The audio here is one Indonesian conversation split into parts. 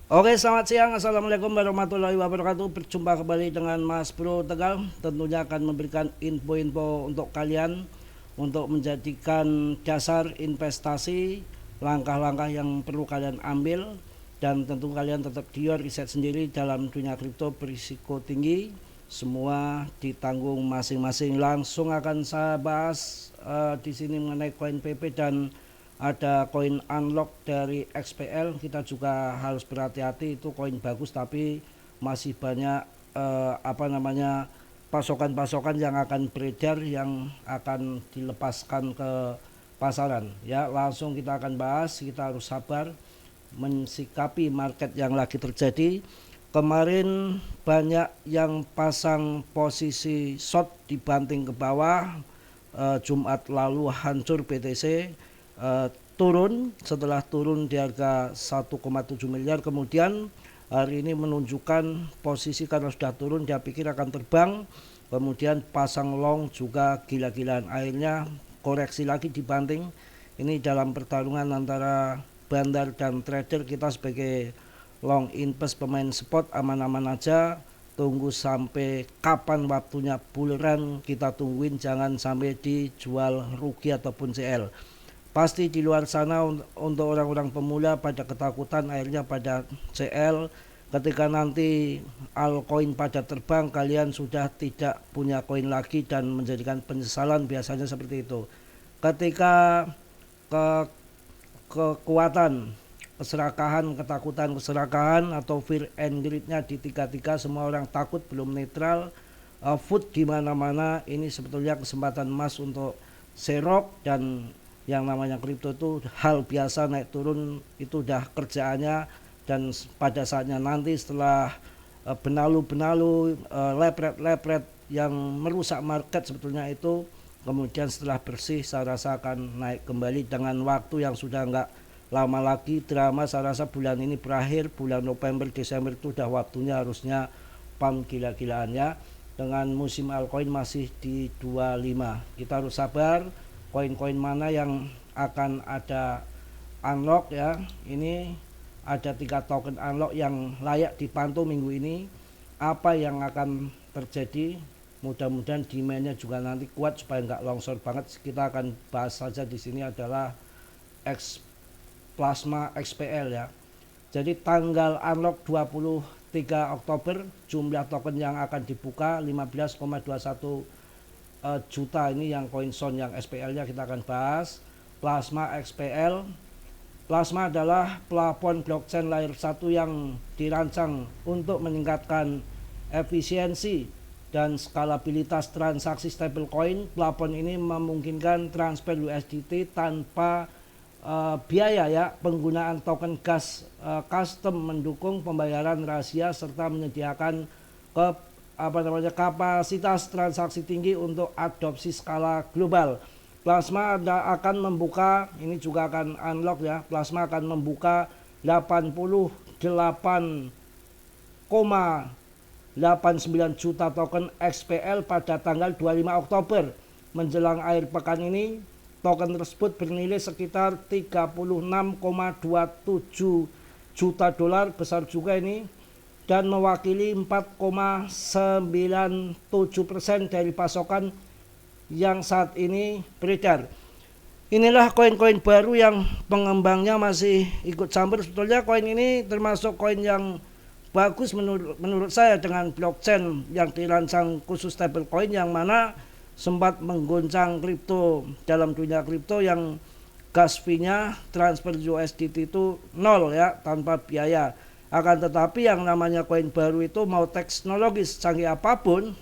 Oke, selamat siang. Assalamualaikum warahmatullahi wabarakatuh. Berjumpa kembali dengan Mas Bro Tegal. Tentunya akan memberikan info-info untuk kalian untuk menjadikan dasar investasi, langkah-langkah yang perlu kalian ambil, dan tentu kalian tetap riset sendiri dalam dunia kripto berisiko tinggi. Semua ditanggung masing-masing. Langsung akan saya bahas di sini mengenai koin PP dan ada koin unlock dari XPL. Kita juga harus berhati-hati, itu koin bagus tapi masih banyak pasokan-pasokan yang akan beredar yang akan dilepaskan ke pasaran ya. Langsung kita akan bahas, kita harus sabar mensikapi market yang lagi terjadi. Kemarin banyak yang pasang posisi short dibanting ke bawah. Jumat lalu hancur BTC, turun. Setelah turun di harga 1,7 miliar, kemudian hari ini menunjukkan posisi karena sudah turun dia pikir akan terbang, kemudian pasang long juga gila-gilaan, akhirnya koreksi lagi dibanting. Ini dalam pertarungan antara bandar dan trader. Kita sebagai long invest pemain spot aman-aman aja, tunggu sampai kapan waktunya bull run, kita tungguin, jangan sampai dijual rugi ataupun CL. Pasti di luar sana untuk orang-orang pemula pada ketakutan, akhirnya pada CL. Ketika nanti altcoin pada terbang, kalian sudah tidak punya koin lagi dan menjadikan penyesalan, biasanya seperti itu. Ketika kekuatan keserakahan, ketakutan keserakahan atau fear and greed-nya di tiga-tiga, semua orang takut, belum netral, food di mana-mana. Ini sebetulnya kesempatan emas untuk serok, dan yang namanya kripto itu hal biasa, naik turun itu udah kerjaannya. Dan pada saatnya nanti setelah benalu-benalu, lepret-lepret yang merusak market sebetulnya itu, kemudian setelah bersih saya rasa akan naik kembali dengan waktu yang sudah enggak lama lagi. Drama saya rasa bulan ini berakhir, bulan November Desember itu udah waktunya harusnya pump gila-gilaannya. Dengan musim altcoin masih di 25, kita harus sabar. Koin-koin mana yang akan ada unlock ya. Ini ada 3 token unlock yang layak dipantau minggu ini. Apa yang akan terjadi? Mudah-mudahan demandnya juga nanti kuat supaya nggak longsor banget. Kita akan bahas saja di sini adalah Plasma XPL ya. Jadi tanggal unlock 23 Oktober, jumlah token yang akan dibuka 15,21 juta. Ini yang koin SON yang SPL-nya kita akan bahas. Plasma XPL. Plasma adalah plafon blockchain layer 1 yang dirancang untuk meningkatkan efisiensi dan skalabilitas transaksi stablecoin. Plafon ini memungkinkan transfer USDT tanpa biaya ya, penggunaan token gas custom, mendukung pembayaran rahasia serta menyediakan kapasitas transaksi tinggi untuk adopsi skala global. Plasma akan membuka, ini juga akan unlock ya. Plasma akan membuka 88,89 juta token XPL pada tanggal 25 Oktober. Menjelang akhir pekan ini, token tersebut bernilai sekitar 36,27 juta dolar, besar juga ini, dan mewakili 4,97% dari pasokan yang saat ini beredar. Inilah koin-koin baru yang pengembangnya masih ikut campur. Sebetulnya koin ini termasuk koin yang bagus menurut saya, dengan blockchain yang dirancang khusus stablecoin, yang mana sempat menggoncang kripto. Dalam dunia kripto yang gas fee-nya transfer USDT itu nol ya, tanpa biaya. Akan tetapi yang namanya koin baru itu mau teknologis canggih apapun,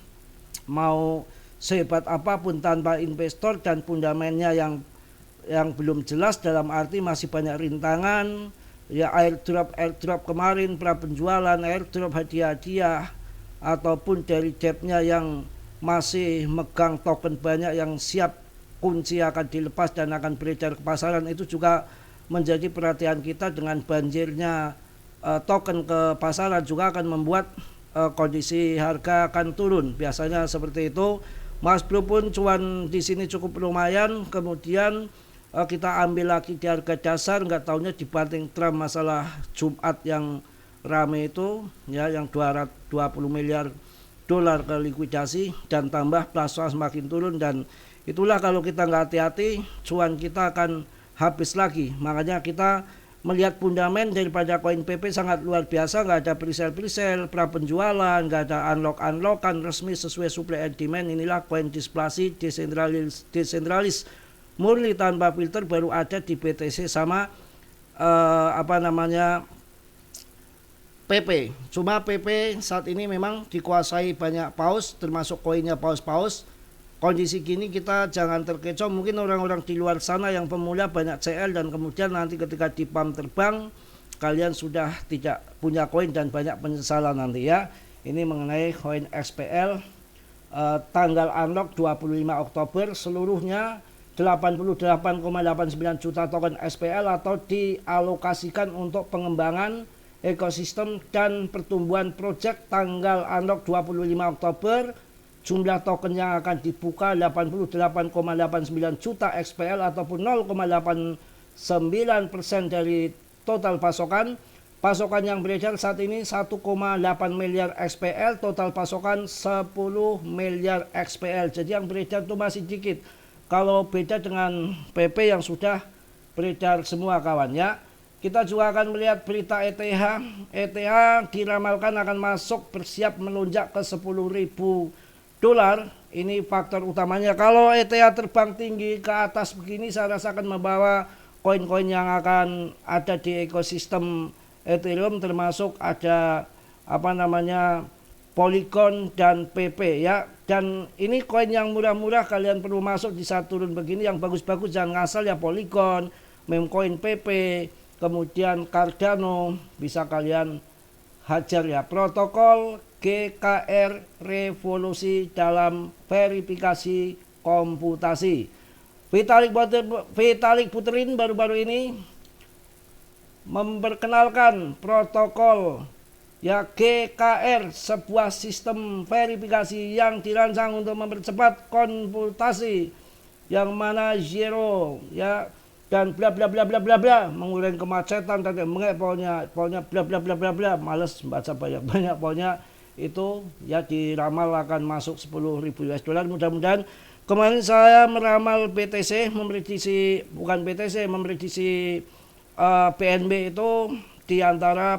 mau sehebat apapun, tanpa investor dan fundamennya yang belum jelas, dalam arti masih banyak rintangan ya. Airdrop kemarin, pra penjualan airdrop, hadiah-hadiah, ataupun dari debtnya yang masih megang token banyak yang siap kunci akan dilepas dan akan beredar ke pasaran, itu juga menjadi perhatian kita. Dengan banjirnya token ke pasaran juga akan membuat kondisi harga akan turun, biasanya seperti itu. Mas Bro pun cuan di sini cukup lumayan, kemudian kita ambil lagi di harga dasar, nggak taunya dibanting Trump masalah Jumat yang rame itu ya, yang 220 miliar dolar ke likuidasi dan tambah plasma semakin turun, dan itulah kalau kita nggak hati-hati cuan kita akan habis lagi. Makanya kita melihat fundament daripada koin PP sangat luar biasa, nggak ada presale, pra penjualan, nggak ada unlockan resmi sesuai supply and demand. Inilah koin displasi desentralis murni tanpa filter, baru ada di BTC sama PP. Cuma PP saat ini memang dikuasai banyak paus, termasuk koinnya paus-paus. Kondisi gini kita jangan terkecoh. Mungkin orang-orang di luar sana yang pemula banyak CL, dan kemudian nanti ketika di pump terbang kalian sudah tidak punya koin dan banyak penyesalan nanti ya. Ini mengenai koin XPL, tanggal unlock 25 Oktober seluruhnya 88,89 juta token SPL atau dialokasikan untuk pengembangan ekosistem dan pertumbuhan project. Tanggal unlock 25 Oktober, jumlah token yang akan dibuka 88,89 juta XPL ataupun 0,89% dari total pasokan. Pasokan yang beredar saat ini 1,8 miliar XPL, total pasokan 10 miliar XPL. Jadi yang beredar itu masih dikit. Kalau beda dengan PP yang sudah beredar semua kawan ya. Kita juga akan melihat berita ETH. ETH diramalkan akan masuk bersiap melonjak ke 10.000 dolar. Ini faktor utamanya. Kalau ETH terbang tinggi ke atas begini, saya rasa akan membawa koin-koin yang akan ada di ekosistem Ethereum, termasuk ada Polygon dan PP ya. Dan ini koin yang murah-murah kalian perlu masuk di saat turun begini. Yang bagus-bagus jangan ngasal ya, Polygon, Memcoin PP, kemudian Cardano bisa kalian hajar ya. Protokol GKR revolusi dalam verifikasi komputasi. Vitalik Buterin baru-baru ini memperkenalkan protokol ya GKR, sebuah sistem verifikasi yang dirancang untuk mempercepat komputasi, yang mana zero ya dan bla bla bla bla bla bla, mengurangi kemacetan dan pokoknya bla bla bla bla bla, males baca banyak pokoknya itu ya, diramal akan masuk 10.000 US dollar. Mudah-mudahan. Kemarin saya meramal BTC, memprediksi BNB itu di antara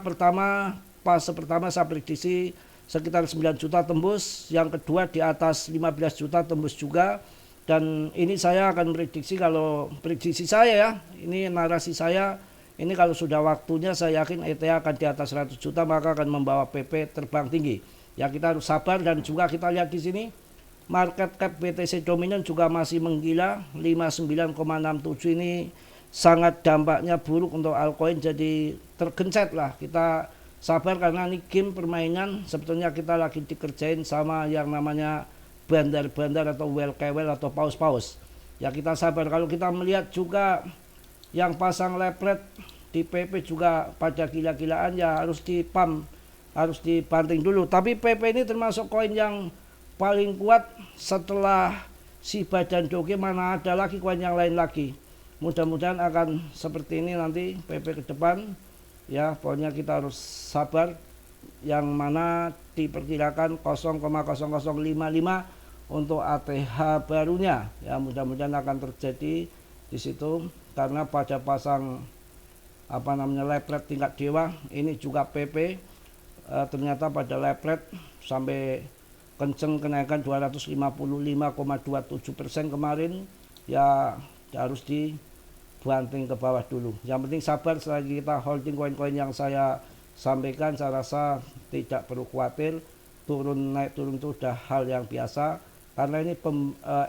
fase pertama saya prediksi sekitar 9 juta tembus, yang kedua di atas 15 juta tembus juga. Dan ini saya akan prediksi, kalau prediksi saya ya, ini narasi saya, ini kalau sudah waktunya saya yakin ETH akan di atas 100 juta, maka akan membawa PP terbang tinggi. Ya kita harus sabar. Dan juga kita lihat di sini market cap BTC dominan juga masih menggila 59,67. Ini sangat dampaknya buruk untuk altcoin, jadi tergencet lah. Kita sabar karena ini game permainan, sebetulnya kita lagi dikerjain sama yang namanya bandar-bandar atau well atau paus-paus. Ya kita sabar. Kalau kita melihat juga yang pasang lepret di PP juga pada gila-gilaan, ya harus dipump, harus dibanting dulu. Tapi PP ini termasuk koin yang paling kuat setelah si badan doge, mana ada lagi koin yang lain lagi. Mudah-mudahan akan seperti ini nanti PP ke depan ya. Pokoknya kita harus sabar, yang mana diperkirakan 0,0055 untuk ATH barunya ya. Mudah-mudahan akan terjadi di situ, karena pada pasang lepret tingkat dewa ini juga PP ternyata pada lepret sampai kenceng kenaikan 255,27% kemarin ya, harus dibanting ke bawah dulu. Yang penting sabar, selagi kita holding koin-koin yang saya sampaikan, saya rasa tidak perlu khawatir. Turun naik turun itu sudah hal yang biasa, karena ini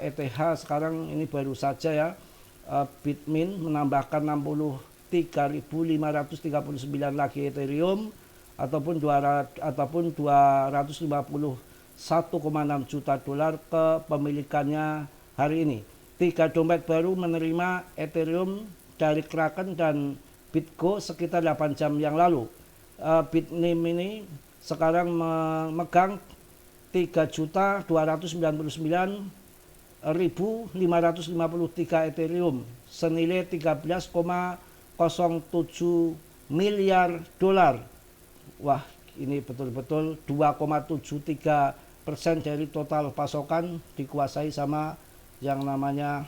ETH sekarang ini baru saja ya, Bitmain menambahkan 63.539 lagi Ethereum ataupun 251,6 juta dolar kepemilikannya hari ini. 3 dompet baru menerima Ethereum dari Kraken dan BitGo sekitar 8 jam yang lalu. Bitmain ini sekarang memegang 3.299.553 Ethereum senilai 13,07 miliar dolar. wah ini betul-betul 2,73% dari total pasokan dikuasai sama yang namanya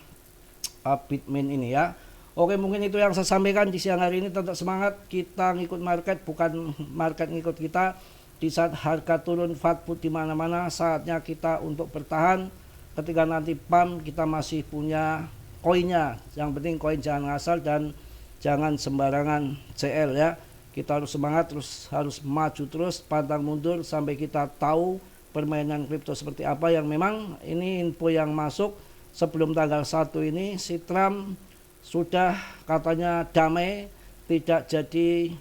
Bitmain ini ya. Oke, mungkin itu yang saya sampaikan di siang hari ini. Tetap semangat, kita ngikut market, bukan market ngikut kita. Di saat harga turun fatput di mana-mana, saatnya kita untuk bertahan. Ketika nanti pump, kita masih punya koinnya. Yang penting koin jangan ngasal dan jangan sembarangan CL ya. Kita harus semangat, terus harus maju terus, pantang mundur sampai kita tahu permainan kripto seperti apa. Yang memang ini info yang masuk sebelum tanggal 1 ini, si Trump sudah katanya damai, tidak jadi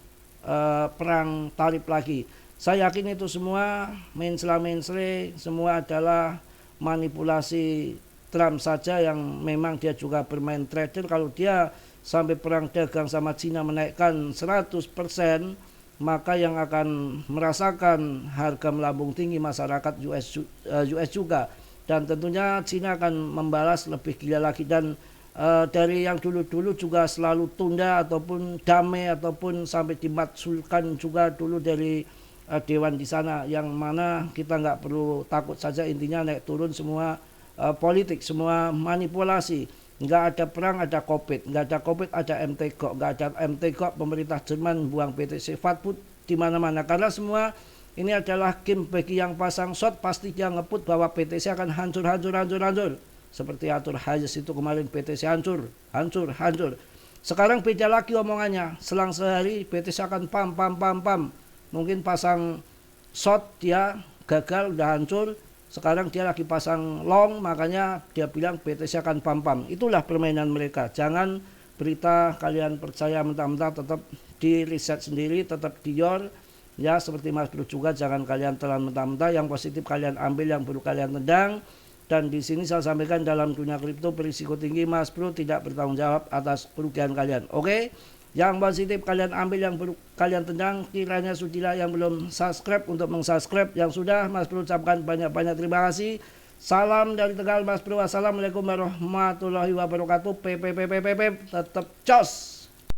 perang tarif lagi. Saya yakin itu semua mensela-mensle, semua adalah manipulasi Trump saja, yang memang dia juga bermain trader. Kalau dia sampai perang dagang sama Cina menaikkan 100%, maka yang akan merasakan harga melambung tinggi masyarakat US juga. Dan tentunya Cina akan membalas lebih gila lagi. Dan dari yang dulu-dulu juga selalu tunda ataupun damai ataupun sampai dimaksulkan juga dulu dari dewan di sana, yang mana kita nggak perlu takut saja. Intinya naik turun semua politik, semua manipulasi. Nggak ada perang, ada COVID. Nggak ada COVID, ada MTGO. Nggak ada MTGO, pemerintah Jerman buang BTC Fatput di mana-mana. Karena semua ini adalah game bagi yang pasang short, pasti dia ngebut bahwa BTC akan hancur. Seperti atur Hayes itu kemarin, BTC hancur. Sekarang beda lagi omongannya. Selang sehari BTC akan pam. Mungkin pasang short dia gagal, udah hancur. Sekarang dia lagi pasang long, makanya dia bilang BTC akan pam. Itulah permainan mereka. Jangan berita kalian percaya mentah-mentah, tetap di riset sendiri, tetap dior. Ya, seperti Mas Bro juga, jangan kalian telan mentah-mentah. Yang positif kalian ambil, yang buruk kalian tendang. Dan di sini saya sampaikan, dalam dunia kripto berisiko tinggi, Mas Bro tidak bertanggung jawab atas kerugian kalian. Oke? Yang positif kalian ambil, yang buruk kalian tendang. Kiranya sudilah yang belum subscribe untuk mengsubscribe. Yang sudah, Mas Bro ucapkan banyak-banyak terima kasih. Salam dari Tegal, Mas Bro. Wassalamualaikum warahmatullahi wabarakatuh. Tetap jos.